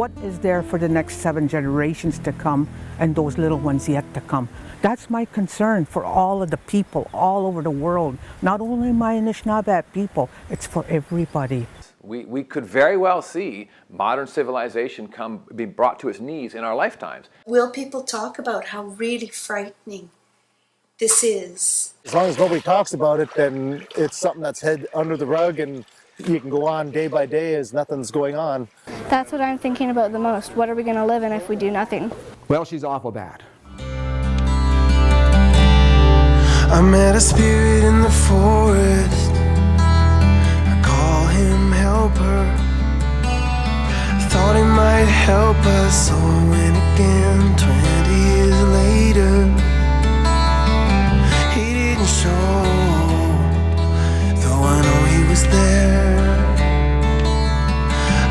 what is there for the next 7 generations to come and those little ones yet to come? That's my concern for all of the people all over the world, not only my Anishinaabe people, it's for everybody. We could very well see modern civilization be brought to its knees in our lifetimes. Will people talk about how really frightening this is? As long as nobody talks about it, then it's something that's hid under the rug and you can go on day by day as nothing's going on. That's what I'm thinking about the most. What are we going to live in if we do nothing? Well, she's awful bad. I met a spirit in the forest. I call him Helper. Thought he might help us, so I went again 20 years later. He didn't show, though I know he was there.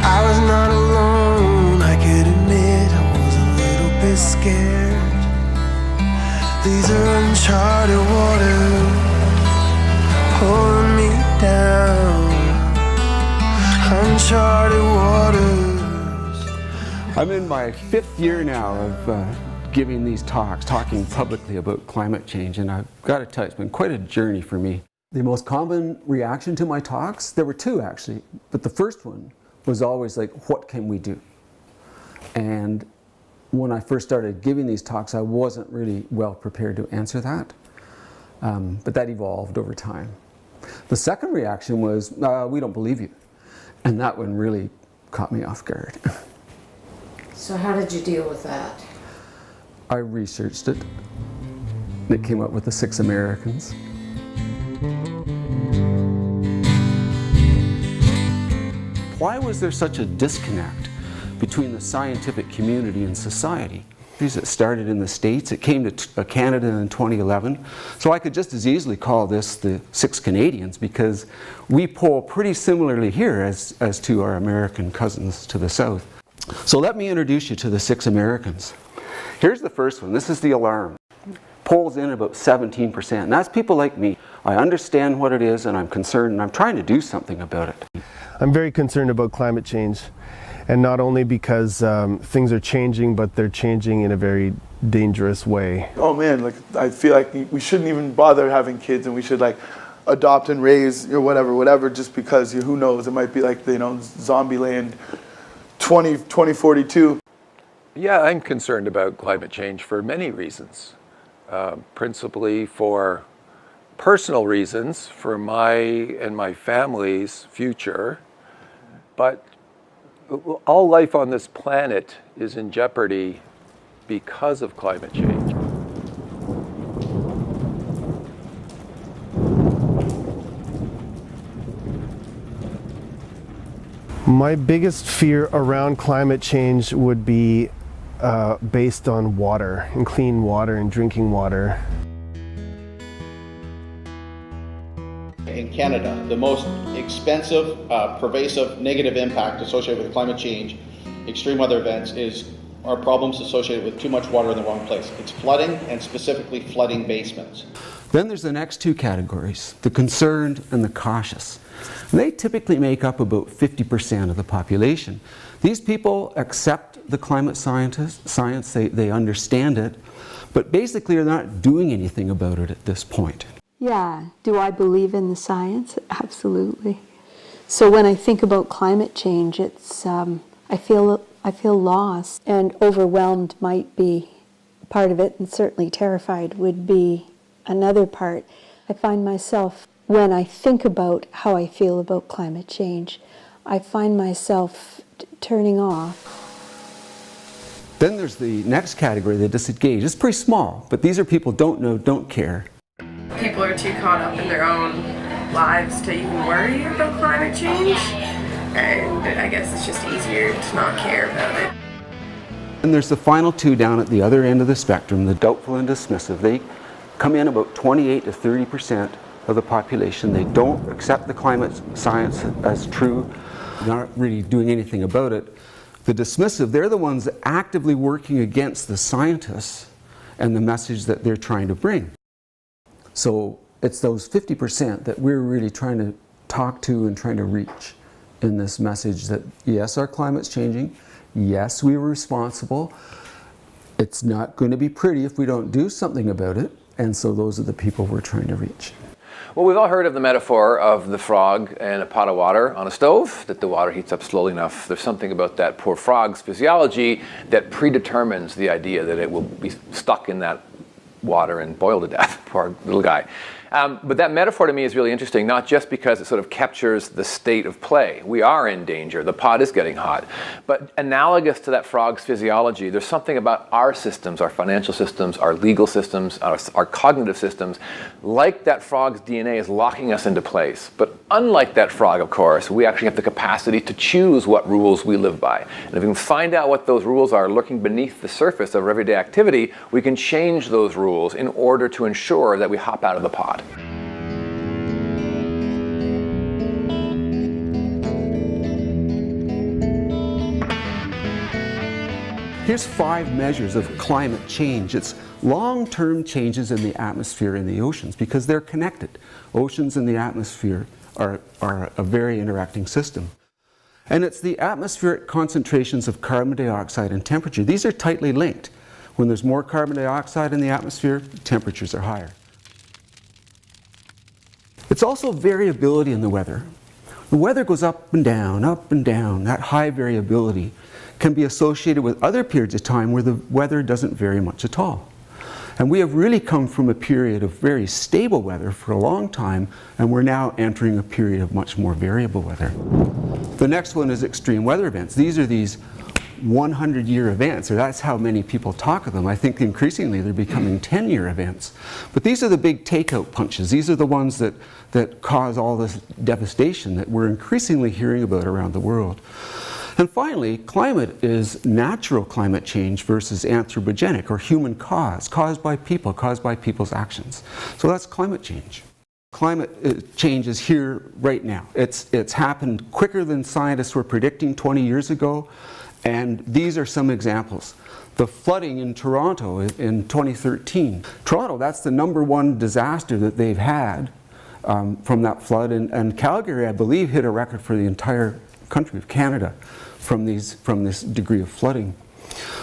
I was not alone, I could admit I was a little bit scared. These are uncharted waters, pulling me down. Uncharted waters. I'm in my 5th year now of giving these talks, talking publicly about climate change, and I've got to tell you, it's been quite a journey for me. The most common reaction to my talks, there were 2 actually, but the first one was always like, what can we do? And when I first started giving these talks, I wasn't really well prepared to answer that, but that evolved over time. The second reaction was, we don't believe you. And that one really caught me off guard. So how did you deal with that? I researched it. It came up with the 6 Americans. Why was there such a disconnect between the scientific community and society? It started in the States, it came to Canada in 2011, so I could just as easily call this the 6 Canadians because we poll pretty similarly here as to our American cousins to the south. So let me introduce you to the 6 Americans. Here's the first one. This is the alarm. Polls in about 17%, and that's people like me. I understand what it is and I'm concerned and I'm trying to do something about it. I'm very concerned about climate change, and not only because things are changing, but they're changing in a very dangerous way. Oh man, like I feel like we shouldn't even bother having kids, and we should like adopt and raise or whatever, just because who knows, it might be like Zombie Land 2042. Yeah, I'm concerned about climate change for many reasons. Principally for personal reasons, for my and my family's future, but all life on this planet is in jeopardy because of climate change. My biggest fear around climate change would be based on water, and clean water and drinking water. In Canada, the most expensive, pervasive negative impact associated with climate change, extreme weather events, are problems associated with too much water in the wrong place. It's flooding, and specifically flooding basements. Then there's the next 2 categories, the concerned and the cautious. They typically make up about 50% of the population. These people accept the climate science, they understand it, but basically are not doing anything about it at this point. Yeah, do I believe in the science? Absolutely. So when I think about climate change, it's I feel lost, and overwhelmed might be part of it, and certainly terrified would be another part. I find myself, when I think about how I feel about climate change, I find myself turning off. Then there's the next category, the disengaged. It's pretty small, but these are people don't know, don't care. People are too caught up in their own lives to even worry about climate change, and I guess it's just easier to not care about it. And there's the final 2 down at the other end of the spectrum, the doubtful and dismissive. They come in about 28 to 30% of the population. They don't accept the climate science as true, not really doing anything about it. The dismissive, they're the ones actively working against the scientists and the message that they're trying to bring. So it's those 50% that we're really trying to talk to and trying to reach in this message that yes, our climate's changing, Yes, we were responsible. It's not going to be pretty if we don't do something about it. And so those are the people we're trying to reach. Well, we've all heard of the metaphor of the frog and a pot of water on a stove, that the water heats up slowly enough. There's something about that poor frog's physiology that predetermines the idea that it will be stuck in that water and boil to death. Poor little guy. But that metaphor to me is really interesting, not just because it sort of captures the state of play. We are in danger. The pot is getting hot. But analogous to that frog's physiology, there's something about our systems, our financial systems, our legal systems, our cognitive systems, like that frog's DNA is locking us into place. But unlike that frog, of course, we actually have the capacity to choose what rules we live by. And if we can find out what those rules are lurking beneath the surface of everyday activity, we can change those rules in order to ensure that we hop out of the pot. Here's 5 measures of climate change. It's long-term changes in the atmosphere and the oceans because they're connected. Oceans and the atmosphere are a very interacting system. And it's the atmospheric concentrations of carbon dioxide and temperature. These are tightly linked. When there's more carbon dioxide in the atmosphere, temperatures are higher. It's also variability in the weather. The weather goes up and down, up and down. That high variability can be associated with other periods of time where the weather doesn't vary much at all. And we have really come from a period of very stable weather for a long time, and we're now entering a period of much more variable weather. The next one is extreme weather events. These are these 100-year events, or that's how many people talk of them. I think increasingly they're becoming 10-year events. But these are the big takeout punches. These are the ones that cause all this devastation that we're increasingly hearing about around the world. And finally, climate is natural climate change versus anthropogenic or human caused by people, caused by people's actions. So that's climate change. Climate change is here right now. It's happened quicker than scientists were predicting 20 years ago. And these are some examples. The flooding in Toronto in 2013. Toronto, that's the #1 disaster that they've had from that flood. And Calgary, I believe, hit a record for the entire country of Canada from this degree of flooding.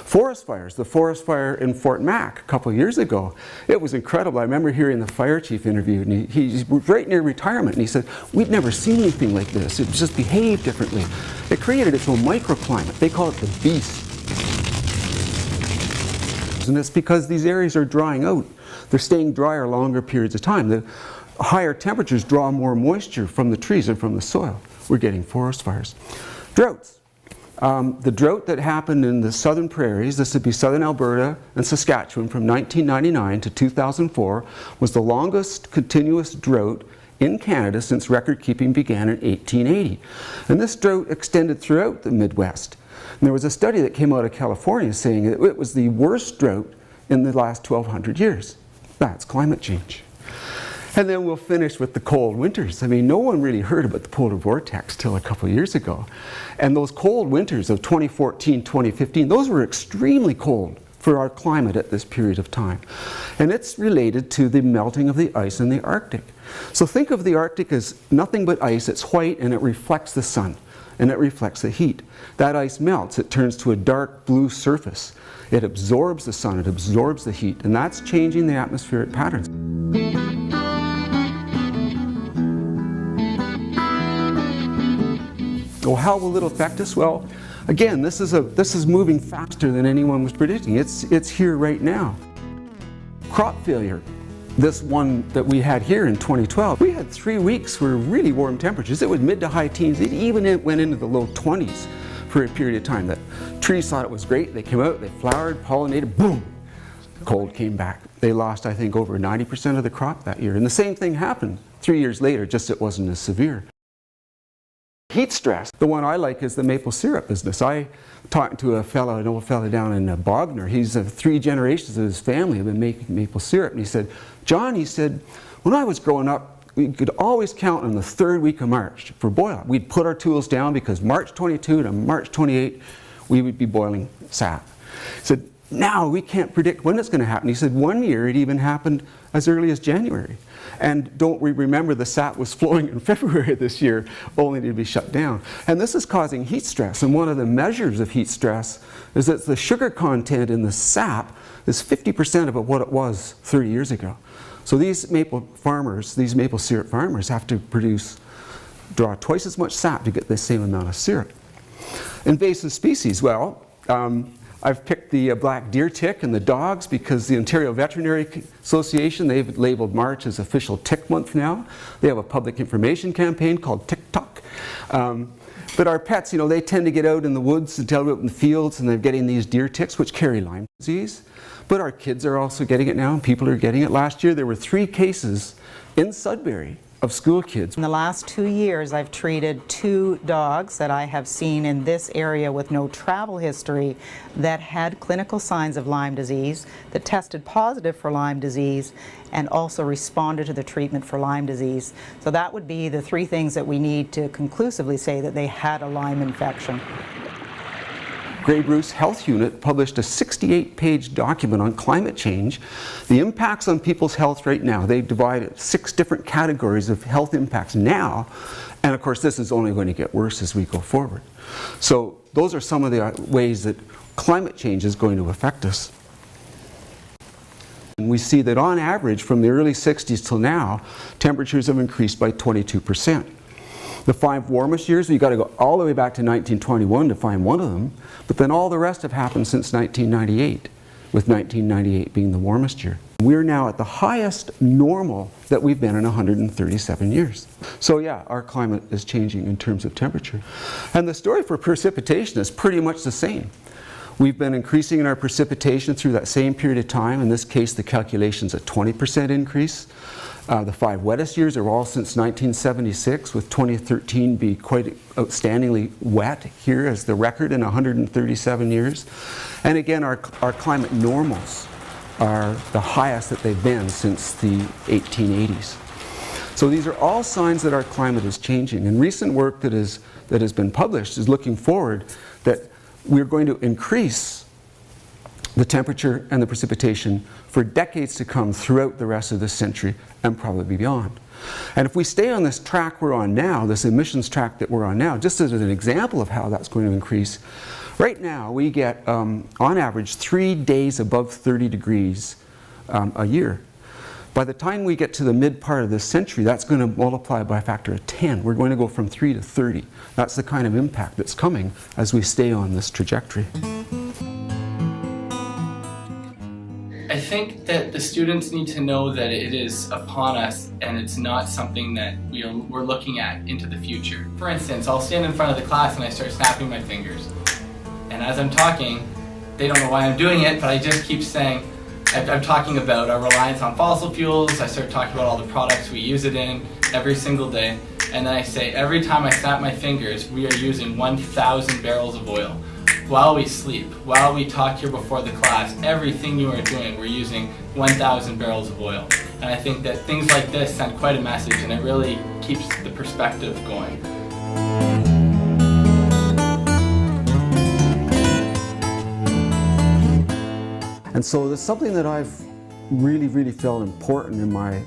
Forest fires. The forest fire in Fort Mac a couple of years ago, it was incredible. I remember hearing the fire chief interview, and he's right near retirement, and he said, "We'd never seen anything like this. It just behaved differently." It created its own microclimate. They call it the beast. And it's because these areas are drying out. They're staying drier longer periods of time. The higher temperatures draw more moisture from the trees and from the soil. We're getting forest fires. Droughts. The drought that happened in the southern prairies, this would be southern Alberta and Saskatchewan from 1999 to 2004, was the longest continuous drought in Canada since record keeping began in 1880. And this drought extended throughout the Midwest. And there was a study that came out of California saying that it was the worst drought in the last 1,200 years. That's climate change. And then we'll finish with the cold winters. I mean, no one really heard about the polar vortex till a couple of years ago. And those cold winters of 2014, 2015, those were extremely cold for our climate at this period of time. And it's related to the melting of the ice in the Arctic. So think of the Arctic as nothing but ice. It's white and it reflects the sun and it reflects the heat. That ice melts. It turns to a dark blue surface. It absorbs the sun. It absorbs the heat. And that's changing the atmospheric patterns. Well, how will it affect us? Well, again, this is moving faster than anyone was predicting. It's here right now. Crop failure. This one that we had here in 2012, we had 3 weeks for really warm temperatures. It was mid to high teens. It even went into the low 20s for a period of time. The trees thought it was great. They came out, they flowered, pollinated, boom, cold came back. They lost, I think, over 90% of the crop that year. And the same thing happened 3 years later, just it wasn't as severe. Heat stress. The one I like is the maple syrup business. I talked to an old fellow down in Bognor. He's 3 generations of his family have been making maple syrup. And he said, "John," he said, "when I was growing up, we could always count on the 3rd week of March for boil. We'd put our tools down because March 22 to March 28, we would be boiling sap." He said, now we can't predict when it's going to happen. He said 1 year it even happened as early as January. And don't we remember the sap was flowing in February this year, only to be shut down. And this is causing heat stress. And one of the measures of heat stress is that the sugar content in the sap is 50% of what it was 30 years ago. So these maple farmers, these maple syrup farmers, have to draw twice as much sap to get the same amount of syrup. Invasive species, well, I've picked the black deer tick and the dogs because the Ontario Veterinary Association, they've labeled March as official tick month now. They have a public information campaign called Tick Talk. But our pets, you know, they tend to get out in the woods and out in the fields, and they're getting these deer ticks which carry Lyme disease. But our kids are also getting it now, and people are getting it. Last year there were 3 cases in Sudbury of school kids. In the last 2 years, I've treated 2 dogs that I have seen in this area with no travel history that had clinical signs of Lyme disease, that tested positive for Lyme disease, and also responded to the treatment for Lyme disease. So that would be the 3 things that we need to conclusively say that they had a Lyme infection. Grey Bruce Health Unit published a 68-page document on climate change, the impacts on people's health right now. They divided 6 different categories of health impacts now, and of course this is only going to get worse as we go forward. So those are some of the ways that climate change is going to affect us. And we see that on average from the early 60s till now, temperatures have increased by 22%. The 5 warmest years, you've got to go all the way back to 1921 to find one of them, but then all the rest have happened since 1998, with 1998 being the warmest year. We're now at the highest normal that we've been in 137 years. So yeah, our climate is changing in terms of temperature. And the story for precipitation is pretty much the same. We've been increasing in our precipitation through that same period of time. In this case, the calculation's a 20% increase. The 5 wettest years are all since 1976, with 2013 be quite outstandingly wet here as the record in 137 years. And again, our climate normals are the highest that they've been since the 1880s. So these are all signs that our climate is changing. And recent work that has been published is looking forward that we're going to increase the temperature and the precipitation for decades to come throughout the rest of this century and probably beyond. And if we stay on this track we're on now, this emissions track that we're on now, just as an example of how that's going to increase, right now we get on average 3 days above 30 degrees a year. By the time we get to the mid part of this century, that's going to multiply by a factor of 10. We're going to go from 3 to 30. That's the kind of impact that's coming as we stay on this trajectory. I think that the students need to know that it is upon us and it's not something that we're looking at into the future. For instance, I'll stand in front of the class and I start snapping my fingers. And as I'm talking, they don't know why I'm doing it, but I just keep saying, I'm talking about our reliance on fossil fuels. I start talking about all the products we use it in every single day. And then I say, every time I snap my fingers, we are using 1,000 barrels of oil. While we sleep, while we talk here before the class, everything you are doing, we're using 1,000 barrels of oil. And I think that things like this send quite a message, and it really keeps the perspective going. And so there's something that I've really felt important in my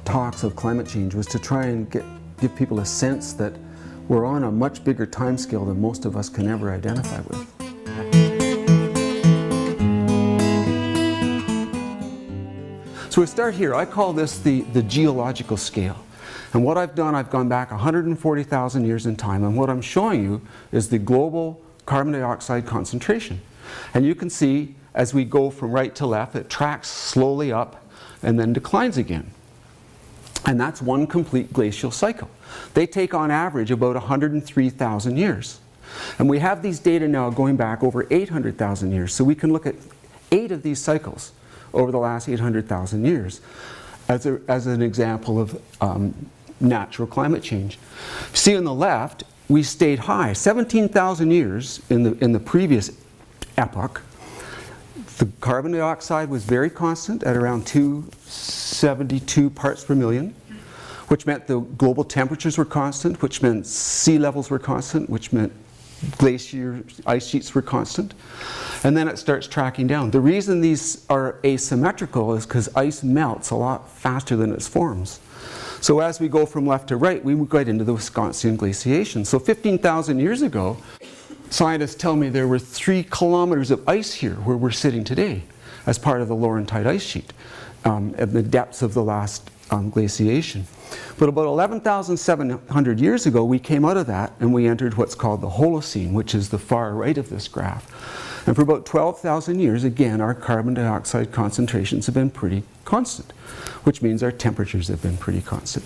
talks of climate change was to try and give people a sense that we're on a much bigger time scale than most of us can ever identify with. So we start here. I call this the geological scale. And what I've done, I've gone back 140,000 years in time, and what I'm showing you is the global carbon dioxide concentration. And you can see as we go from right to left, it tracks slowly up and then declines again. And that's one complete glacial cycle. They take on average about 103,000 years. And we have these data now going back over 800,000 years. So we can look at 8 of these cycles over the last 800,000 years as an example of natural climate change. See on the left, we stayed high, 17,000 years in the previous epoch. The carbon dioxide was very constant at around 272 parts per million, which meant the global temperatures were constant, which meant sea levels were constant, which meant glacier ice sheets were constant. and then it starts tracking down. The reason these are asymmetrical is because ice melts a lot faster than it forms. So as we go from left to right, we get into the Wisconsin glaciation. So 15,000 years ago, scientists tell me there were 3 kilometers of ice here where we're sitting today as part of the Laurentide ice sheet at the depths of the last glaciation. But about 11,700 years ago, we came out of that and we entered what's called the Holocene, which is the far right of this graph. And for about 12,000 years, again, our carbon dioxide concentrations have been pretty constant, which means our temperatures have been pretty constant.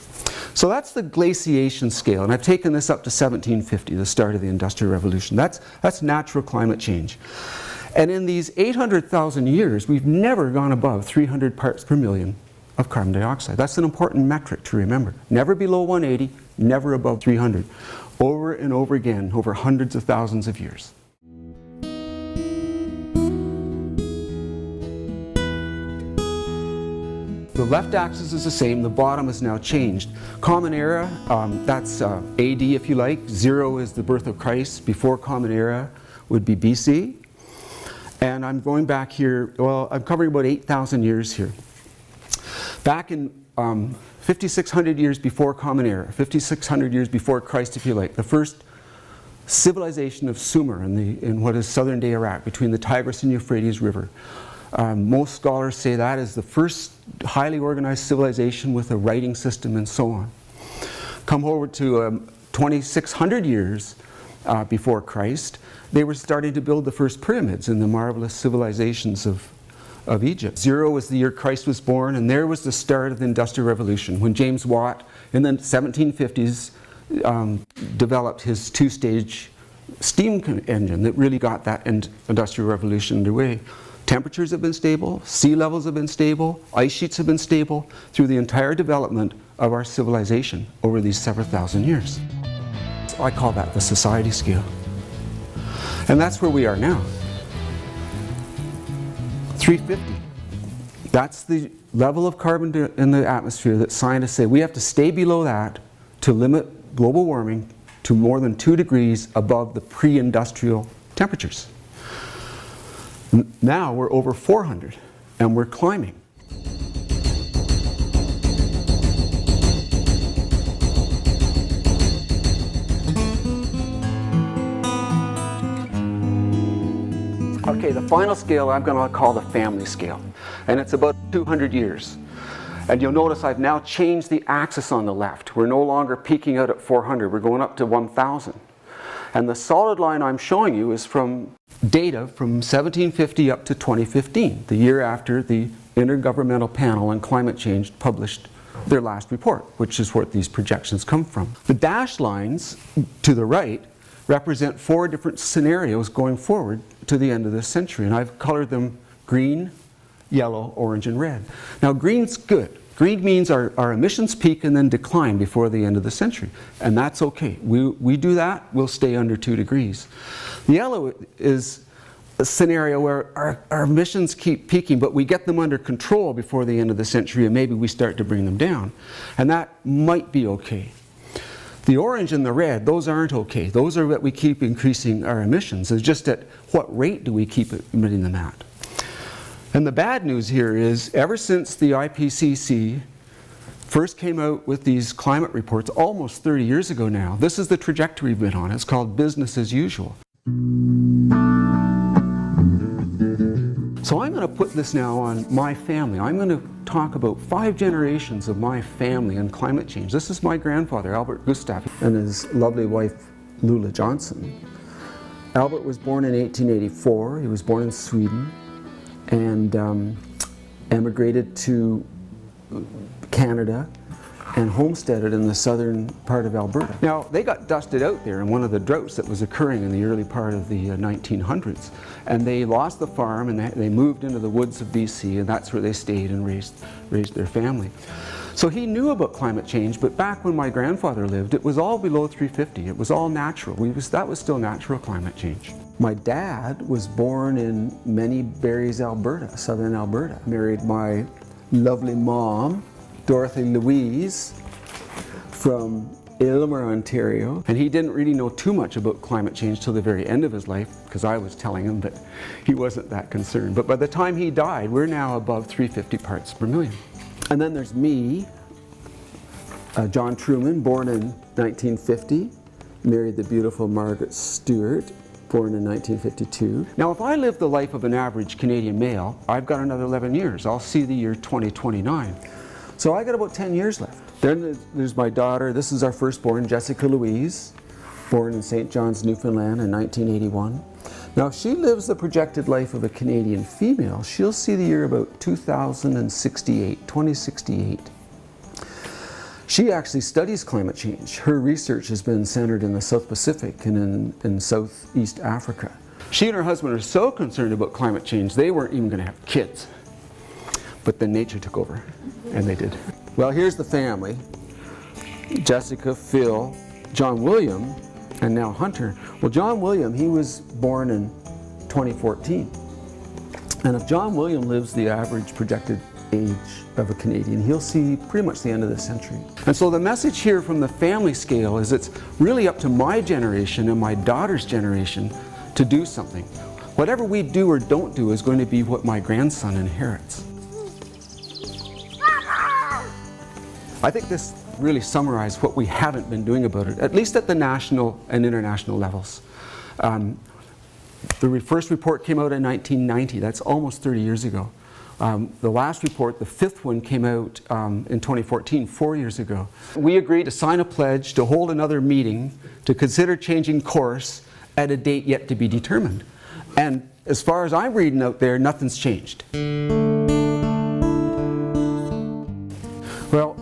So that's the glaciation scale, and I've taken this up to 1750, the start of the Industrial Revolution. That's natural climate change. And in these 800,000 years, we've never gone above 300 parts per million of carbon dioxide. That's an important metric to remember. Never below 180, never above 300. Over and over again, over hundreds of thousands of years. The left axis is the same, the bottom is now changed. Common Era, that's AD if you like. 0 is the birth of Christ. Before Common Era would be BC. And I'm going back here, well, I'm covering about 8,000 years here. Back in 5,600 years before Common Era, 5,600 years before Christ if you like, the first civilization of Sumer in what is southern-day Iraq, between the Tigris and Euphrates River. Most scholars say that is the first highly organized civilization with a writing system and so on. Come over to 2,600 years before Christ, they were starting to build the first pyramids in the marvelous civilizations of Egypt. 0 was the year Christ was born, and there was the start of the Industrial Revolution, when James Watt in the 1750s developed his 2-stage steam engine that really got that Industrial Revolution underway. Temperatures have been stable, sea levels have been stable, ice sheets have been stable through the entire development of our civilization over these several thousand years. So I call that the society scale. And that's where we are now. 350. That's the level of carbon in the atmosphere that scientists say we have to stay below that to limit global warming to more than 2 degrees above the pre-industrial temperatures. Now we're over 400 and we're climbing. Okay, the final scale I'm going to call the family scale, and it's about 200 years. And you'll notice I've now changed the axis on the left. We're no longer peaking out at 400, we're going up to 1,000. And the solid line I'm showing you is from data from 1750 up to 2015, the year after the Intergovernmental Panel on Climate Change published their last report, which is where these projections come from. The dashed lines to the right represent 4 different scenarios going forward to the end of this century, and I've colored them green, yellow, orange, and red. Now green's good. Green means our emissions peak and then decline before the end of the century, and that's okay. We do that, we'll stay under 2 degrees. The yellow is a scenario where our emissions keep peaking, but we get them under control before the end of the century, and maybe we start to bring them down, and that might be okay. The orange and the red, those aren't okay. Those are that we keep increasing our emissions. It's just at what rate do we keep emitting them at? And the bad news here is, ever since the IPCC first came out with these climate reports almost 30 years ago now, this is the trajectory we've been on. It's called business as usual. So I'm going to put this now on my family. I'm going to talk about 5 generations of my family and climate change. This is my grandfather, Albert Gustav, and his lovely wife, Lula Johnson. Albert was born in 1884. He was born in Sweden and emigrated to Canada and homesteaded in the southern part of Alberta. Now, they got dusted out there in one of the droughts that was occurring in the early part of the 1900s. And they lost the farm and they moved into the woods of BC, and that's where they stayed and raised their family. So he knew about climate change, but back when my grandfather lived, it was all below 350. It was all natural. That was still natural climate change. My dad was born in Many Berries, Alberta, southern Alberta. Married my lovely mom, Dorothy Louise, from Aylmer, Ontario, and he didn't really know too much about climate change till the very end of his life, because I was telling him that he wasn't that concerned. But by the time he died, we're now above 350 parts per million. And then there's me, John Truman, born in 1950, married the beautiful Margaret Stewart, born in 1952. Now, if I live the life of an average Canadian male, I've got another 11 years. I'll see the year 2029. So I got about 10 years left. Then there's my daughter. This is our firstborn, Jessica Louise, born in St. John's, Newfoundland in 1981. Now, if she lives the projected life of a Canadian female, she'll see the year about 2068. She actually studies climate change. Her research has been centered in the South Pacific and in Southeast Africa. She and her husband are so concerned about climate change, they weren't even going to have kids. But then nature took over, and they did. Well, here's the family. Jessica, Phil, John William, and now Hunter. Well, John William, he was born in 2014. And if John William lives the average projected age of a Canadian, he'll see pretty much the end of the century. And so the message here from the family scale is it's really up to my generation and my daughter's generation to do something. Whatever we do or don't do is going to be what my grandson inherits. I think this really summarized what we haven't been doing about it, at least at the national and international levels. The first report came out in 1990. That's almost 30 years ago. The last report, the fifth one, came out in 2014, 4 years ago. We agreed to sign a pledge to hold another meeting to consider changing course at a date yet to be determined. And as far as I'm reading out there, nothing's changed. Well,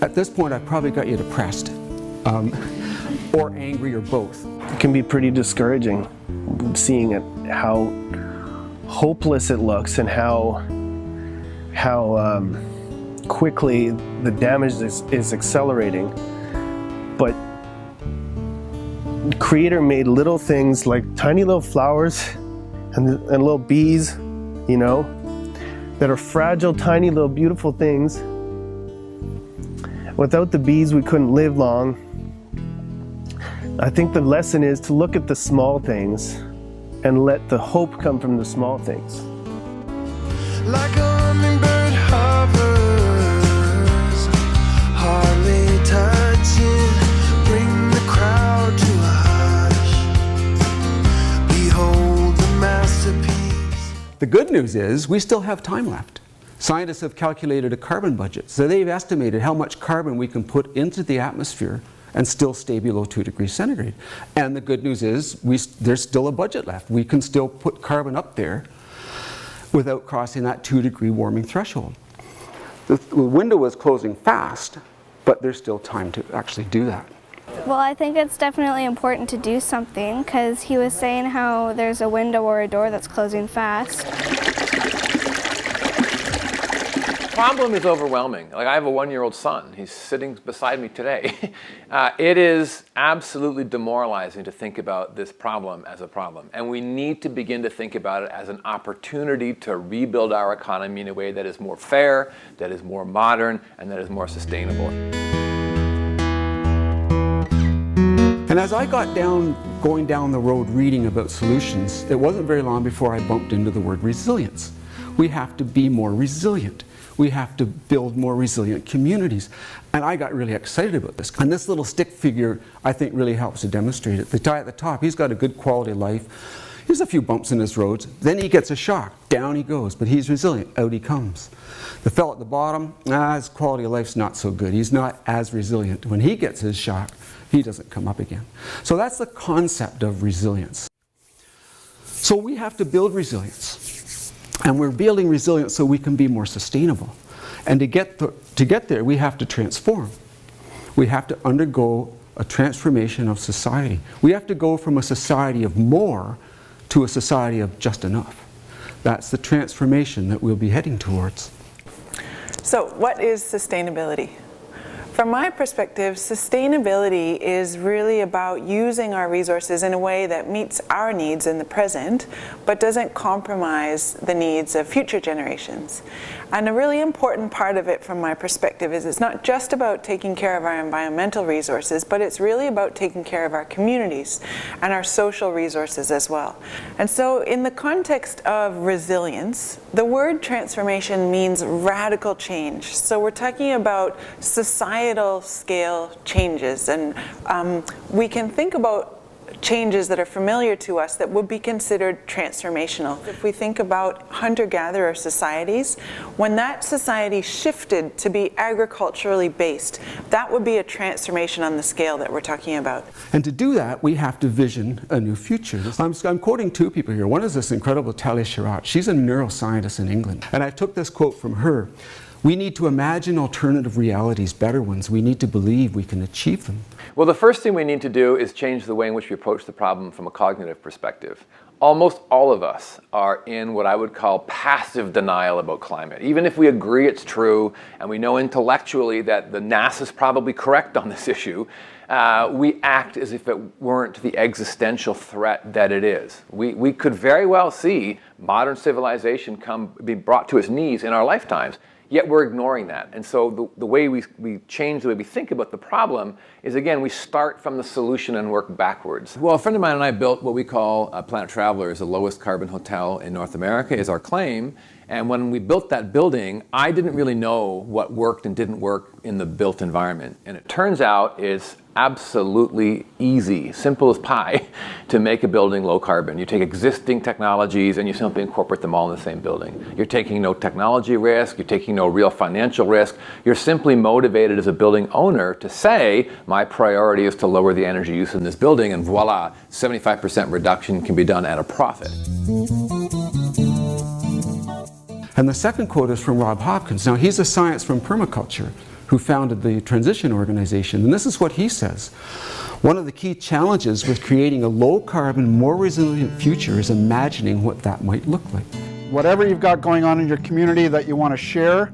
at this point, I've probably got you depressed, or angry, or both. It can be pretty discouraging seeing it, how hopeless it looks and how quickly the damage is accelerating. But the Creator made little things like tiny little flowers and little bees, you know, that are fragile, tiny little beautiful things. Without the bees, we couldn't live long. I think the lesson is to look at the small things and let the hope come from the small things. Like a hummingbird hovers, hardly touching, bring the crowd to a hush. Behold the masterpiece. The good news is we still have time left. Scientists have calculated a carbon budget, so they've estimated how much carbon we can put into the atmosphere and still stay below 2 degrees centigrade. And the good news is there's still a budget left. We can still put carbon up there without crossing that 2 degree warming threshold. The window is closing fast, but there's still time to actually do that. Well, I think it's definitely important to do something, because he was saying how there's a window or a door that's closing fast. The problem is overwhelming. Like, I have a 1-year-old son. He's sitting beside me today. It is absolutely demoralizing to think about this problem as a problem. And we need to begin to think about it as an opportunity to rebuild our economy in a way that is more fair, that is more modern, and that is more sustainable. And as I got going down the road reading about solutions, it wasn't very long before I bumped into the word resilience. We have to be more resilient. We have to build more resilient communities. And I got really excited about this. And this little stick figure, I think, really helps to demonstrate it. The guy at the top, he's got a good quality of life. There's a few bumps in his roads. Then he gets a shock. Down he goes. But he's resilient. Out he comes. The fellow at the bottom, his quality of life's not so good. He's not as resilient. When he gets his shock, he doesn't come up again. So that's the concept of resilience. So we have to build resilience. And we're building resilience so we can be more sustainable. And to get there, we have to transform. We have to undergo a transformation of society. We have to go from a society of more to a society of just enough. That's the transformation that we'll be heading towards. So, what is sustainability? From my perspective, sustainability is really about using our resources in a way that meets our needs in the present, but doesn't compromise the needs of future generations. And a really important part of it from my perspective is it's not just about taking care of our environmental resources, but it's really about taking care of our communities and our social resources as well. And so in the context of resilience, the word transformation means radical change. So we're talking about societal scale changes, and we can think about changes that are familiar to us that would be considered transformational. If we think about hunter-gatherer societies, when that society shifted to be agriculturally based, that would be a transformation on the scale that we're talking about. And to do that, we have to vision a new future. I'm quoting two people here. One is this incredible Talia Sharath. She's a neuroscientist in England. And I took this quote from her. We need to imagine alternative realities, better ones. We need to believe we can achieve them. Well, the first thing we need to do is change the way in which we approach the problem from a cognitive perspective. Almost all of us are in what I would call passive denial about climate. Even if we agree it's true and we know intellectually that the NASA is probably correct on this issue, we act as if it weren't the existential threat that it is. We could very well see modern civilization be brought to its knees in our lifetimes. Yet we're ignoring that. And so the way we change the way we think about the problem is, again, we start from the solution and work backwards. Well, a friend of mine and I built what we call Planet Travelers, the lowest carbon hotel in North America, is our claim. And when we built that building, I didn't really know what worked and didn't work in the built environment. And it turns out it's absolutely easy, simple as pie, to make a building low carbon. You take existing technologies and you simply incorporate them all in the same building. You're taking no technology risk, you're taking no real financial risk. You're simply motivated as a building owner to say, my priority is to lower the energy use in this building, and voila, 75% reduction can be done at a profit. And the second quote is from Rob Hopkins. Now, he's a science from permaculture who founded the Transition Organization, and this is what he says. One of the key challenges with creating a low-carbon, more resilient future is imagining what that might look like. Whatever you've got going on in your community that you want to share,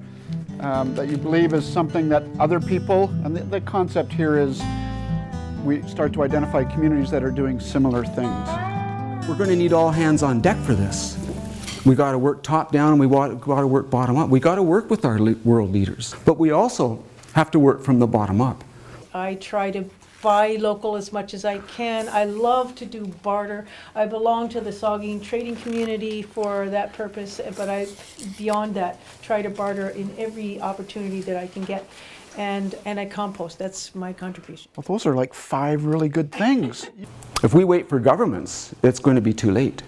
that you believe is something that other people, and the concept here is we start to identify communities that are doing similar things. We're going to need all hands on deck for this. We got to work top down and we got to work bottom up. We got to work with our world leaders, but we also have to work from the bottom up. I try to buy local as much as I can. I love to do barter. I belong to the Saugeen trading community for that purpose, but beyond that, try to barter in every opportunity that I can get. And I compost. That's my contribution. Well, those are like 5 really good things. If we wait for governments, it's going to be too late.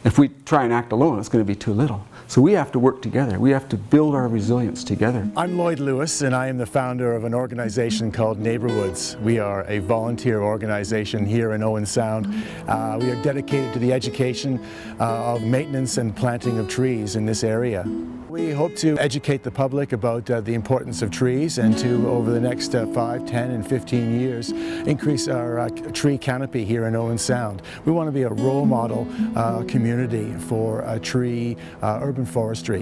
If we try and act alone, it's going to be too little. So we have to work together. We have to build our resilience together. I'm Lloyd Lewis, and I am the founder of an organization called Neighborwoods. We are a volunteer organization here in Owen Sound. We are dedicated to the education of maintenance and planting of trees in this area. We hope to educate the public about the importance of trees and to, over the next 5, 10, and 15 years, increase our tree canopy here in Owen Sound. We want to be a role model community for tree urban forestry.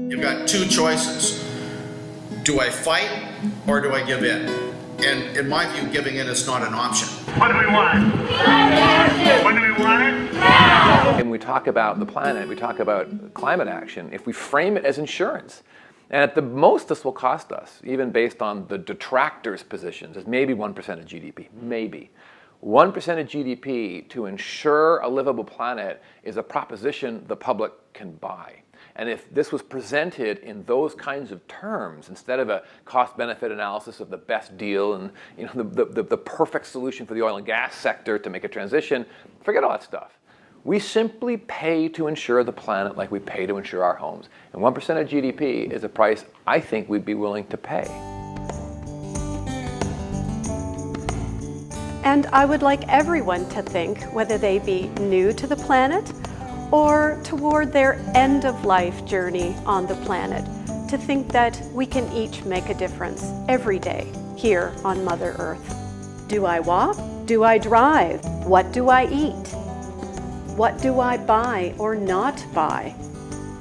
You've got two choices. Do I fight or do I give in? And in my view, giving in is not an option. What do we want? When do we want it? Now! When we talk about the planet, we talk about climate action, if we frame it as insurance, and at the most this will cost us, even based on the detractors' positions, is maybe 1% of GDP, maybe. 1% of GDP to ensure a livable planet is a proposition the public can buy. And if this was presented in those kinds of terms, instead of a cost-benefit analysis of the best deal and the perfect solution for the oil and gas sector to make a transition, forget all that stuff. We simply pay to insure the planet like we pay to insure our homes. And 1% of GDP is a price I think we'd be willing to pay. And I would like everyone to think, whether they be new to the planet or toward their end-of-life journey on the planet, to think that we can each make a difference every day here on Mother Earth. Do I walk? Do I drive? What do I eat? What do I buy or not buy?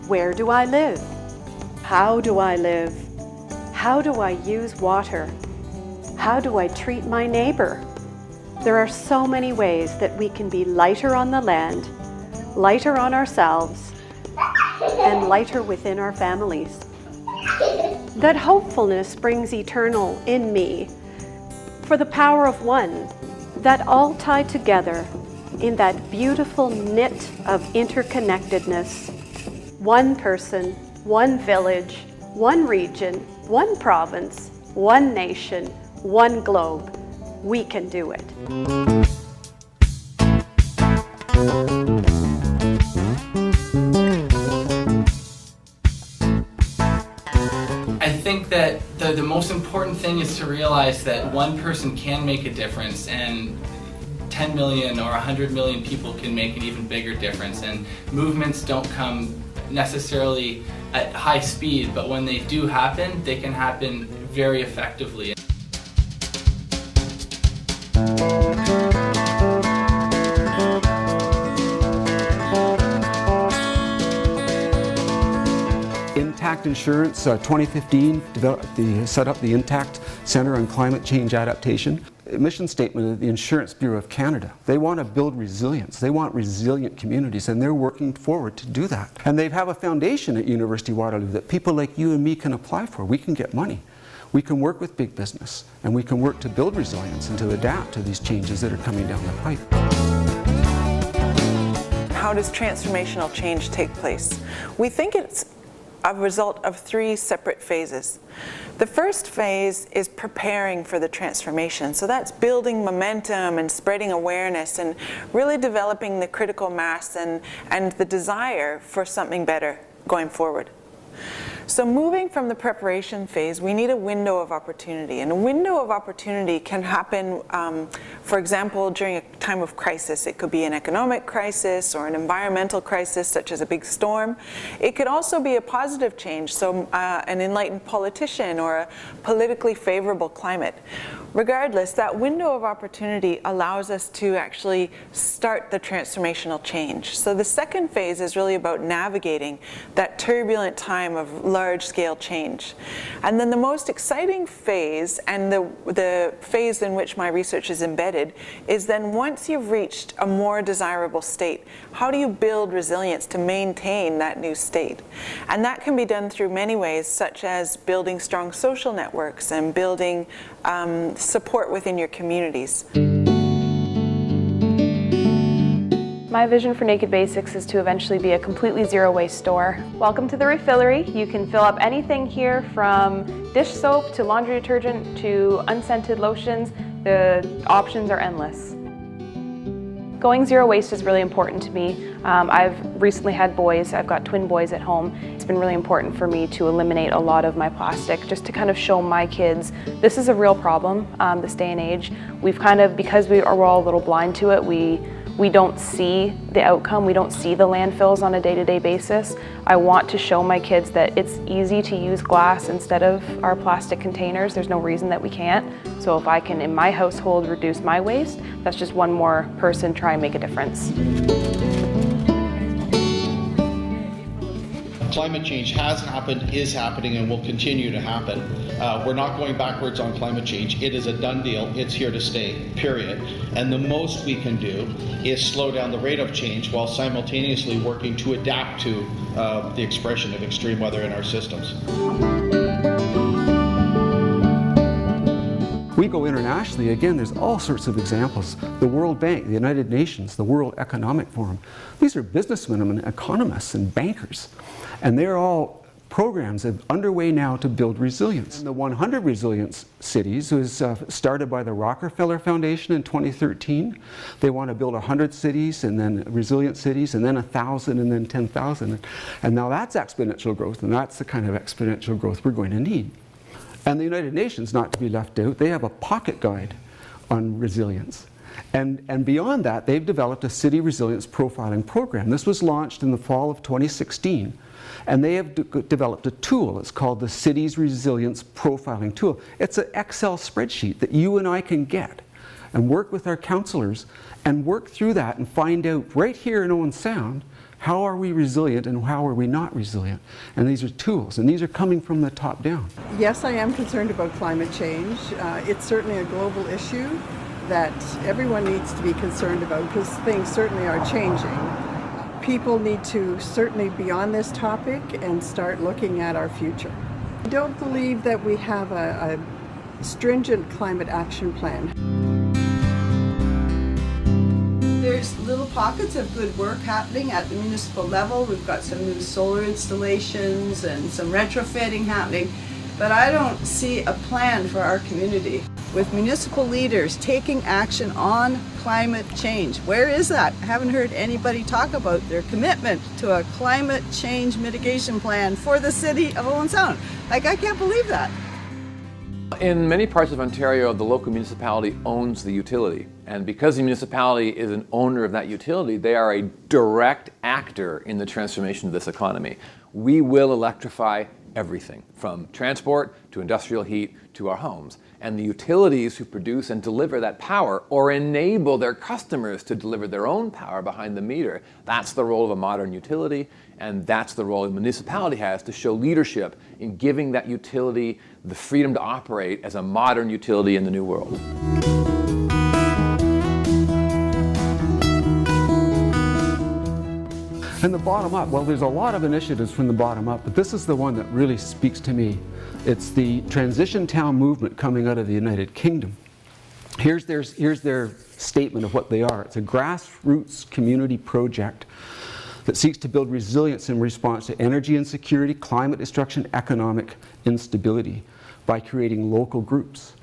Where do I live? How do I live? How do I use water? How do I treat my neighbor? There are so many ways that we can be lighter on the land, lighter on ourselves, and lighter within our families. That hopefulness springs eternal in me, for the power of one, that all tied together in that beautiful knit of interconnectedness. One person, one village, one region, one province, one nation, one globe. We can do it. I think that the most important thing is to realize that one person can make a difference, and 10 million or 100 million people can make an even bigger difference. And movements don't come necessarily at high speed, but when they do happen, they can happen very effectively. Intact Insurance, 2015, set up the Intact Centre on Climate Change Adaptation. Mission statement of the Insurance Bureau of Canada. They want to build resilience. They want resilient communities, and they're working forward to do that. And they have a foundation at University of Waterloo that people like you and me can apply for. We can get money. We can work with big business, and we can work to build resilience and to adapt to these changes that are coming down the pipe. How does transformational change take place? We think it's a result of 3 separate phases. The first phase is preparing for the transformation. So that's building momentum and spreading awareness and really developing the critical mass and the desire for something better going forward. So moving from the preparation phase, we need a window of opportunity. And a window of opportunity can happen, for example, during a time of crisis. It could be an economic crisis or an environmental crisis, such as a big storm. It could also be a positive change, so an enlightened politician or a politically favorable climate. Regardless, that window of opportunity allows us to actually start the transformational change. So the second phase is really about navigating that turbulent time of large-scale change. And then the most exciting phase, and the phase in which my research is embedded, is then once you've reached a more desirable state, how do you build resilience to maintain that new state? And that can be done through many ways, such as building strong social networks and building support within your communities. My vision for Naked Basics is to eventually be a completely zero waste store. Welcome to the Refillery. You can fill up anything here from dish soap to laundry detergent to unscented lotions. The options are endless. Going zero waste is really important to me. I've recently had boys. I've got twin boys at home. It's been really important for me to eliminate a lot of my plastic, just to kind of show my kids this is a real problem this day and age. We've kind of, because we're all a little blind to it, we don't see the outcome, we don't see the landfills on a day-to-day basis. I want to show my kids that it's easy to use glass instead of our plastic containers. There's no reason that we can't. So if I can, in my household, reduce my waste, that's just one more person trying to make a difference. Climate change has happened, is happening, and will continue to happen. We're not going backwards on climate change. It is a done deal. It's here to stay, period. And the most we can do is slow down the rate of change while simultaneously working to adapt to the expression of extreme weather in our systems. We go internationally, again, there's all sorts of examples. The World Bank, the United Nations, the World Economic Forum. These are businessmen and economists and bankers. And they're all programs that are underway now to build resilience. And the 100 Resilience Cities was started by the Rockefeller Foundation in 2013. They want to build 100 cities and then resilient cities and then 1,000 and then 10,000. And now that's exponential growth, and that's the kind of exponential growth we're going to need. And the United Nations, not to be left out, they have a pocket guide on resilience. And beyond that, they've developed a city resilience profiling program. This was launched in the fall of 2016. And they have developed a tool. It's called the Cities Resilience Profiling Tool. It's an Excel spreadsheet that you and I can get and work with our counselors and work through that and find out right here in Owen Sound, how are we resilient and how are we not resilient? And these are tools, and these are coming from the top down. Yes, I am concerned about climate change. It's certainly a global issue that everyone needs to be concerned about because things certainly are changing. people need to certainly be on this topic and start looking at our future. I don't believe that we have a stringent climate action plan. There's little pockets of good work happening at the municipal level. We've got some new solar installations and some retrofitting happening, but I don't see a plan for our community. With municipal leaders taking action on climate change. Where is that? I haven't heard anybody talk about their commitment to a climate change mitigation plan for the city of Owen Sound. Like, I can't believe that. In many parts of Ontario, the local municipality owns the utility. And because the municipality is an owner of that utility, they are a direct actor in the transformation of this economy. We will electrify everything, from transport to industrial heat to our homes. And the utilities who produce and deliver that power or enable their customers to deliver their own power behind the meter, that's the role of a modern utility, and that's the role a municipality has to show leadership in giving that utility the freedom to operate as a modern utility in the new world. And the bottom up, well, there's a lot of initiatives from the bottom up, but this is the one that really speaks to me. It's the Transition Town movement coming out of the United Kingdom. Here's their statement of what they are. It's a grassroots community project that seeks to build resilience in response to energy insecurity, climate destruction, economic instability by creating local groups.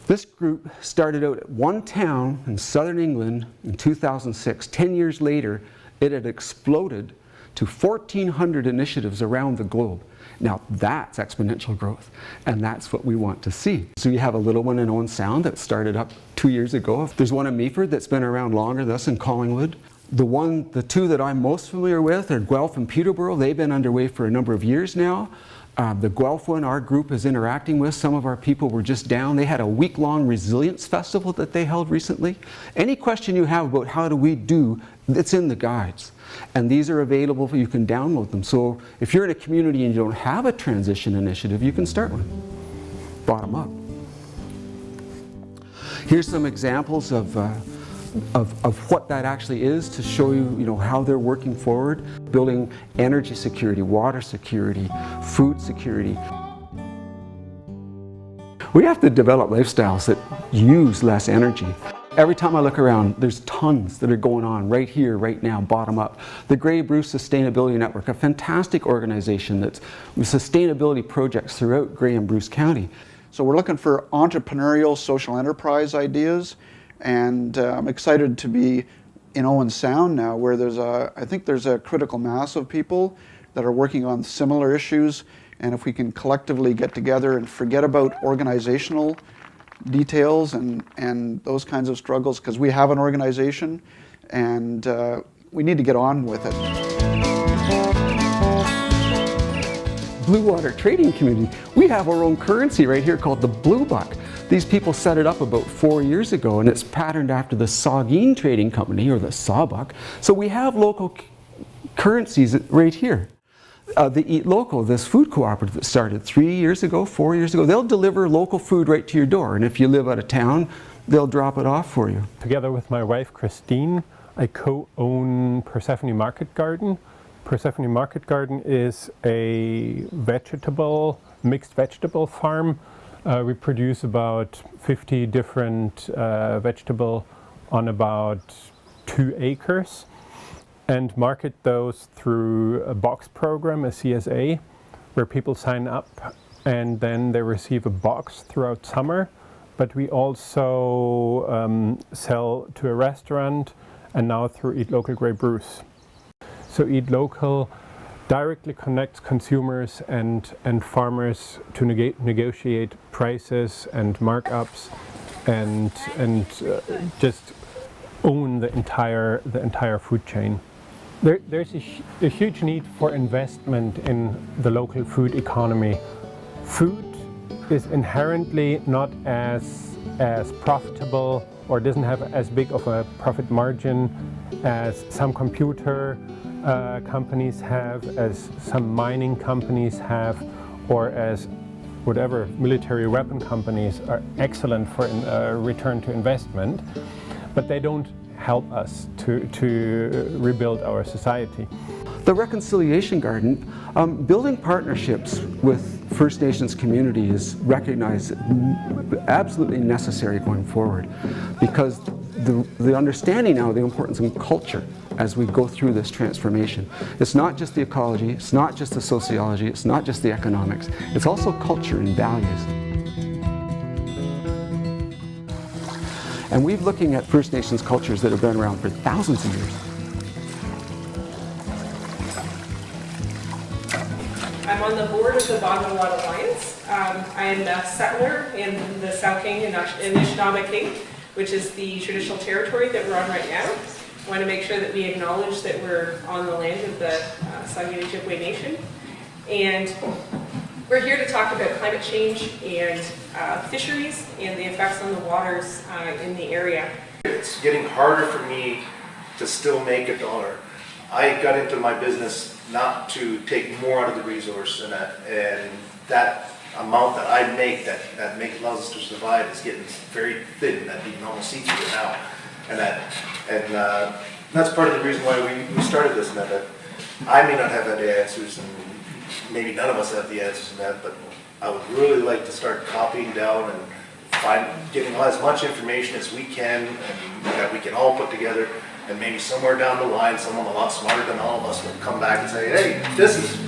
This group started out at one town in southern England in 2006. 10 years later, it had exploded to 1,400 initiatives around the globe. Now that's exponential growth, and that's what we want to see. So you have a little one in Owen Sound that started up 2 years ago. There's one in Meaford that's been around longer, that's in Collingwood. The two that I'm most familiar with are Guelph and Peterborough. They've been underway for a number of years now. The Guelph one, our group is interacting with. Some of our people were just down. They had a week-long resilience festival that they held recently. Any question you have about how do we do, it's in the guides. And these are available, you can download them. So if you're in a community and you don't have a transition initiative, you can start one, bottom up. Here's some examples of what that actually is to show you, how they're working forward, building energy security, water security, food security. We have to develop lifestyles that use less energy. Every time I look around, there's tons that are going on right here, right now, bottom up. The Grey Bruce Sustainability Network, a fantastic organization that's with sustainability projects throughout Grey and Bruce County. So we're looking for entrepreneurial social enterprise ideas, and I'm excited to be in Owen Sound now, where I think there's a critical mass of people that are working on similar issues, and if we can collectively get together and forget about organizational details and those kinds of struggles, because we have an organization and we need to get on with it. Blue Water Trading Community. We have our own currency right here called the Blue Buck. These people set it up about 4 years ago, and it's patterned after the Saugeen Trading Company, or the Sawbuck. So we have local currencies right here. The Eat Local, this food cooperative that started 3 years ago, 4 years ago, they'll deliver local food right to your door. And if you live out of town, they'll drop it off for you. Together with my wife, Christine, I co-own Persephone Market Garden. Persephone Market Garden is a mixed vegetable farm. We produce about 50 different vegetables on about 2 acres. And market those through a box program, a CSA, where people sign up and then they receive a box throughout summer. But we also sell to a restaurant and now through Eat Local Grey Bruce. So Eat Local directly connects consumers and farmers to negotiate prices and markups and just own the entire food chain. There's a huge need for investment in the local food economy. Food is inherently not as profitable or doesn't have as big of a profit margin as some computer companies have, as some mining companies have, or as whatever military weapon companies are excellent for return to investment, but they don't help us to rebuild our society. The Reconciliation Garden, building partnerships with First Nations community is recognized absolutely necessary going forward, because the understanding now of the importance of culture as we go through this transformation. It's not just the ecology, it's not just the sociology, it's not just the economics, it's also culture and values. And we're looking at First Nations cultures that have been around for thousands of years. I'm on the board of the Boggalwad Alliance. I am a settler in the Tsauking and Anishinaabe, which is the traditional territory that we're on right now. I want to make sure that we acknowledge that we're on the land of the Saugeen Ojibwe Nation. And we're here to talk about climate change and fisheries and the effects on the waters in the area. It's getting harder for me to still make a dollar. I got into my business not to take more out of the resource, and that amount that I make that allows us to survive is getting very thin, that you can almost see through it now. And that's part of the reason why we started this, and that I may not have the answers, and maybe none of us have the answers in that, but I would really like to start copying down and getting as much information as we can, and that we can all put together. And maybe somewhere down the line, someone a lot smarter than all of us will come back and say, hey, this is,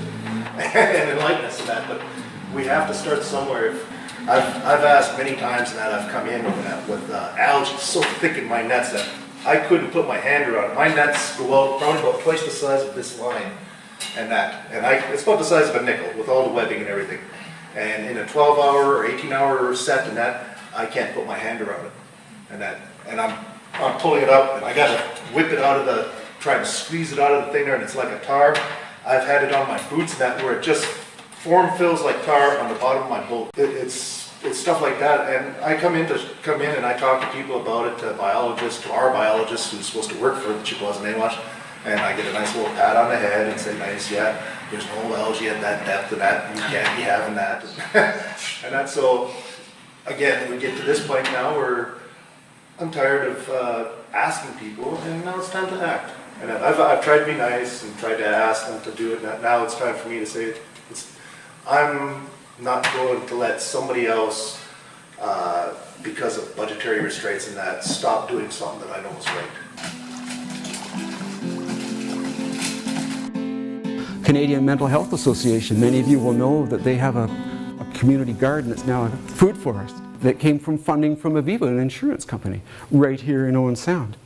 and enlighten us in that. But we have to start somewhere. I've asked many times that I've come in with algae so thick in my nets that I couldn't put my hand around it. My nets go out probably about twice the size of this line, and it's about the size of a nickel with all the webbing and everything. And in a 12-hour or 18-hour set in that, I can't put my hand around it. And I'm pulling it up, and I got to whip it out of try to squeeze it out of the thing there, and it's like a tar. I've had it on my boots and that where it just fills like tar on the bottom of my boat. It's stuff like that, and I come in and I talk to people about it, to biologists, to our biologist who's supposed to work for the Chippewas and Nawash, and I get a nice little pat on the head and say, nice, yeah, there's no algae at that depth of that, you can't be having that. And that's so, again, we get to this point now where I'm tired of asking people, and now it's time to act. And I've tried to be nice and tried to ask them to do it. Now it's time for me to say, I'm not going to let somebody else, because of budgetary restraints and that, stop doing something that I know is right. Canadian Mental Health Association, many of you will know that they have a community garden that's now a food forest that came from funding from Aviva, an insurance company, right here in Owen Sound.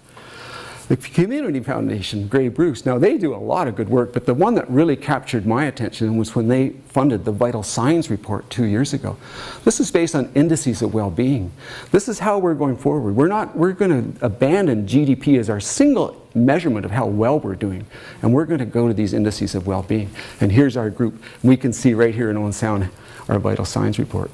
The Community Foundation, Grey Bruce, now they do a lot of good work, but the one that really captured my attention was when they funded the Vital Signs report 2 years ago. This is based on indices of well-being. This is how we're going forward. We're going to abandon GDP as our single measurement of how well we're doing, and we're going to go to these indices of well-being. And here's our group. We can see right here in Owen Sound our Vital Signs report.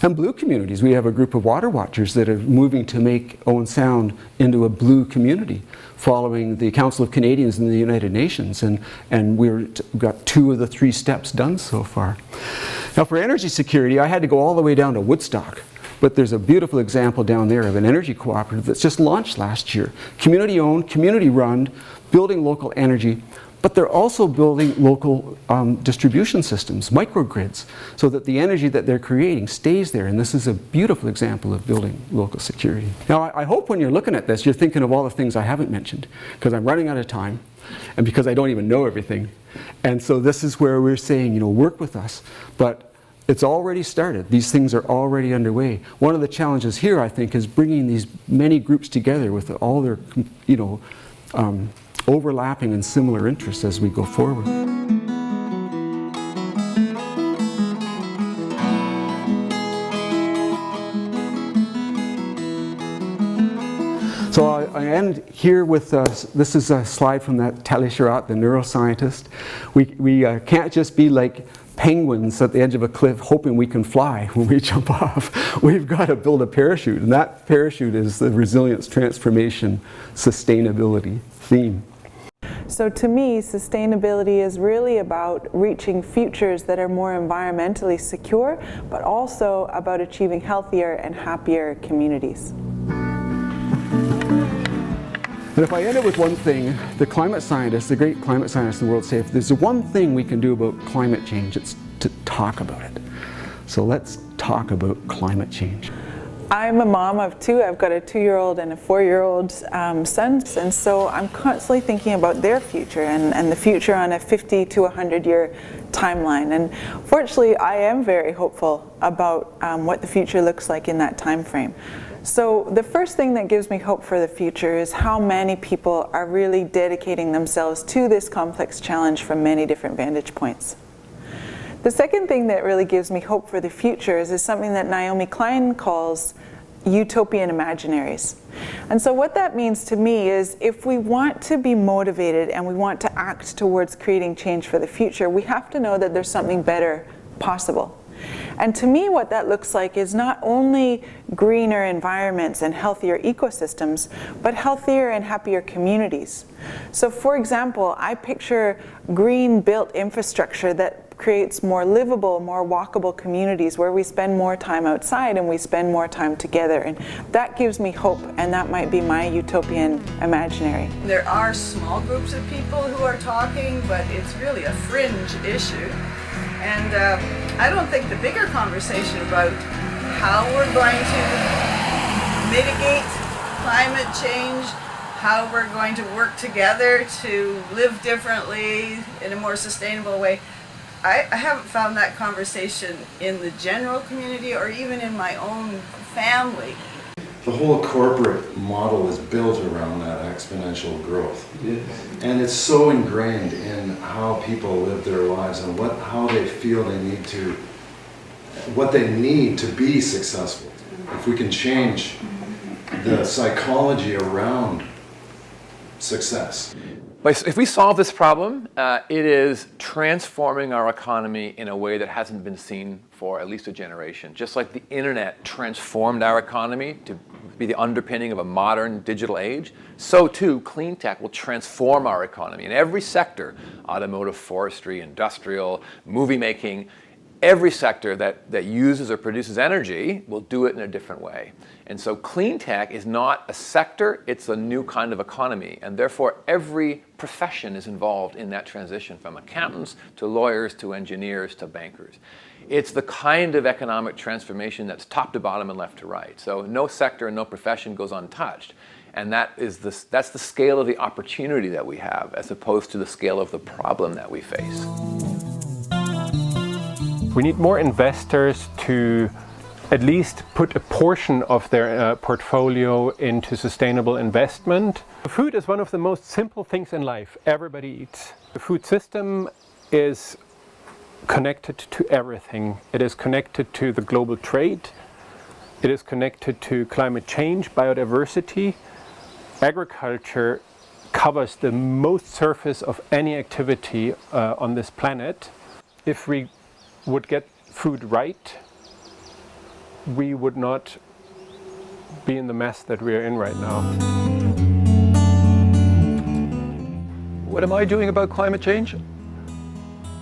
And blue communities, we have a group of water watchers that are moving to make Owen Sound into a blue community, following the Council of Canadians and the United Nations, and we've got 2 of the 3 steps done so far. Now for energy security, I had to go all the way down to Woodstock, but there's a beautiful example down there of an energy cooperative that's just launched last year. Community owned, community run, building local energy, but they're also building local distribution systems, microgrids, so that the energy that they're creating stays there. And this is a beautiful example of building local security. Now, I hope when you're looking at this, you're thinking of all the things I haven't mentioned, because I'm running out of time, and because I don't even know everything. And so this is where we're saying, work with us. But it's already started. These things are already underway. One of the challenges here, I think, is bringing these many groups together with all their, overlapping and similar interests as we go forward. So I end here with, this is a slide from that Tali Sharot, the neuroscientist. We can't just be like penguins at the edge of a cliff hoping we can fly when we jump off. We've got to build a parachute, and that parachute is the resilience, transformation, sustainability theme. So to me, sustainability is really about reaching futures that are more environmentally secure, but also about achieving healthier and happier communities. And if I end it with one thing, the climate scientists, the great climate scientists in the world say, if there's one thing we can do about climate change, it's to talk about it. So let's talk about climate change. I'm a mom of two. I've got a 2-year-old and a 4-year-old son, and so I'm constantly thinking about their future and the future on a 50 to 100-year timeline. And fortunately, I am very hopeful about what the future looks like in that time frame. So the first thing that gives me hope for the future is how many people are really dedicating themselves to this complex challenge from many different vantage points. The second thing that really gives me hope for the future is something that Naomi Klein calls utopian imaginaries. And so what that means to me is if we want to be motivated and we want to act towards creating change for the future, we have to know that there's something better possible. And to me, what that looks like is not only greener environments and healthier ecosystems, but healthier and happier communities. So for example, I picture green built infrastructure that creates more livable, more walkable communities where we spend more time outside and we spend more time together. And that gives me hope, and that might be my utopian imaginary. There are small groups of people who are talking, but it's really a fringe issue. And I don't think the bigger conversation about how we're going to mitigate climate change, how we're going to work together to live differently in a more sustainable way, I haven't found that conversation in the general community or even in my own family. The whole corporate model is built around that exponential growth. And it's so ingrained in how people live their lives and how they feel they need to, what they need to be successful. If we can change the psychology around success. But if we solve this problem, it is transforming our economy in a way that hasn't been seen for at least a generation. Just like the internet transformed our economy to be the underpinning of a modern digital age, so too clean tech will transform our economy in every sector: automotive, forestry, industrial, movie making. Every sector that uses or produces energy will do it in a different way. And so clean tech is not a sector, it's a new kind of economy. And therefore, every profession is involved in that transition, from accountants to lawyers to engineers to bankers. It's the kind of economic transformation that's top to bottom and left to right. So no sector and no profession goes untouched. And that's the scale of the opportunity that we have, as opposed to the scale of the problem that we face. We need more investors to at least put a portion of their portfolio into sustainable investment. Food is one of the most simple things in life. Everybody eats. The food system is connected to everything. It is connected to the global trade. It is connected to climate change, biodiversity. Agriculture covers the most surface of any activity on this planet. If we would get food right, we would not be in the mess that we are in right now. What am I doing about climate change?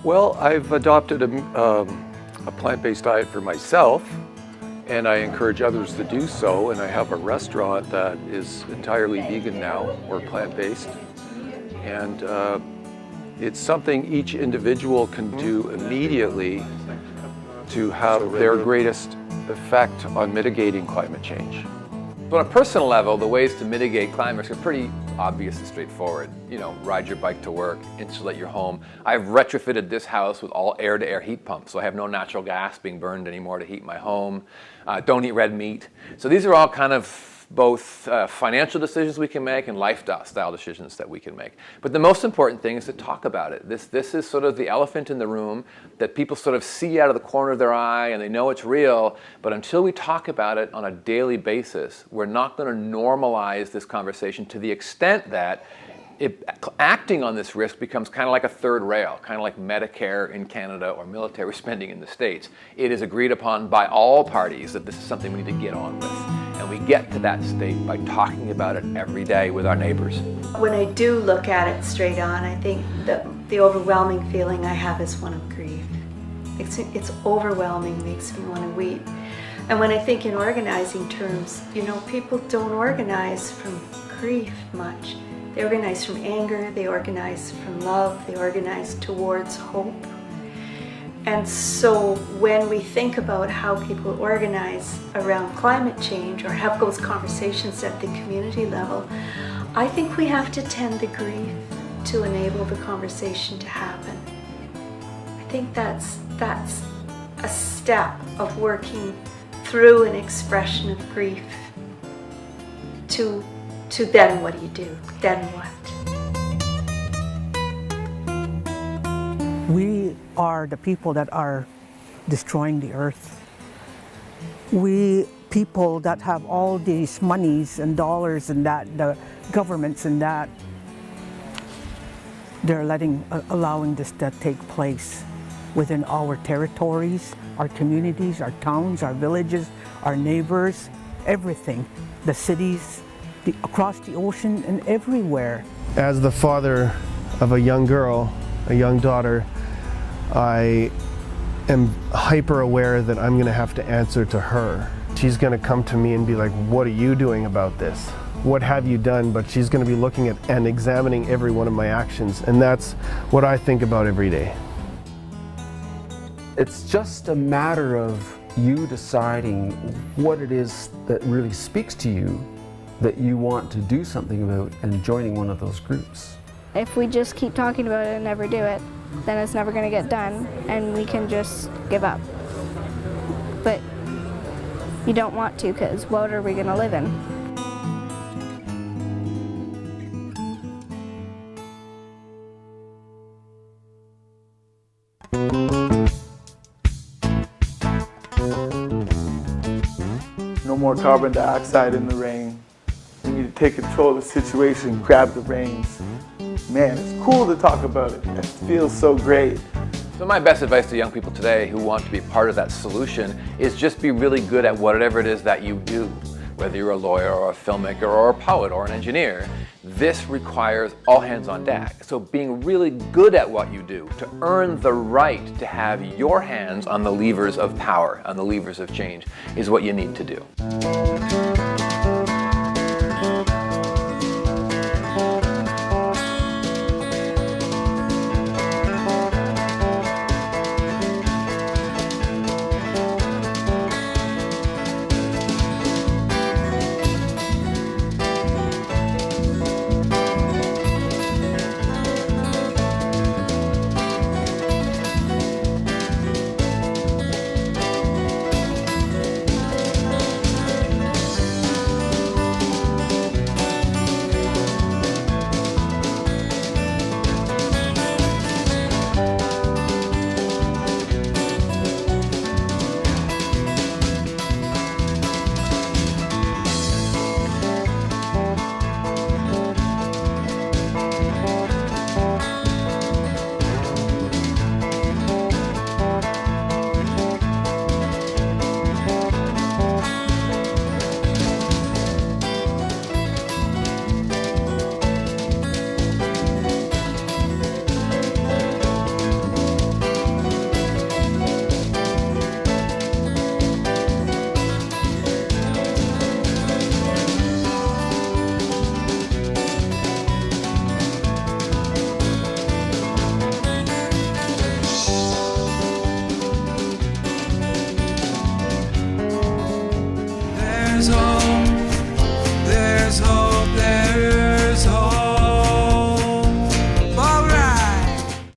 Well, I've adopted a plant-based diet for myself, and I encourage others to do so. And I have a restaurant that is entirely vegan now, or plant-based. And it's something each individual can do immediately to have their greatest effect on mitigating climate change. So on a personal level, the ways to mitigate climate risk are pretty obvious and straightforward. You know, ride your bike to work, insulate your home. I've retrofitted this house with all air-to-air heat pumps, so I have no natural gas being burned anymore to heat my home. Don't eat red meat. So these are all kind of both financial decisions we can make and lifestyle decisions that we can make. But the most important thing is to talk about it. This is sort of the elephant in the room that people sort of see out of the corner of their eye, and they know it's real, but until we talk about it on a daily basis, we're not going to normalize this conversation to the extent that acting on this risk becomes kind of like a third rail, kind of like Medicare in Canada or military spending in the States. It is agreed upon by all parties that this is something we need to get on with. And we get to that state by talking about it every day with our neighbors. When I do look at it straight on, I think the overwhelming feeling I have is one of grief. It's overwhelming, makes me want to weep. And when I think in organizing terms, you know, people don't organize from grief much. They organize from anger, they organize from love, they organize towards hope. And so when we think about how people organize around climate change or have those conversations at the community level, I think we have to tend the grief to enable the conversation to happen. I think that's a step of working through an expression of grief to then what do you do? Then what? We are the people that are destroying the earth. We people that have all these monies and dollars and that, the governments and that, they're allowing this to take place within our territories, our communities, our towns, our villages, our neighbors, everything, the cities, across the ocean and everywhere. As the father of a young girl, a young daughter, I am hyper aware that I'm going to have to answer to her. She's going to come to me and be like, what are you doing about this? What have you done? But she's going to be looking at and examining every one of my actions, and that's what I think about every day. It's just a matter of you deciding what it is that really speaks to you that you want to do something about and joining one of those groups. If we just keep talking about it and never do it, then it's never going to get done and we can just give up. But you don't want to, because what are we going to live in? No more carbon dioxide in the rain. We need to take control of the situation, grab the reins. Man, it's cool to talk about it. It feels so great. So my best advice to young people today who want to be part of that solution is just be really good at whatever it is that you do. Whether you're a lawyer or a filmmaker or a poet or an engineer, this requires all hands on deck. So being really good at what you do to earn the right to have your hands on the levers of power, on the levers of change, is what you need to do. There's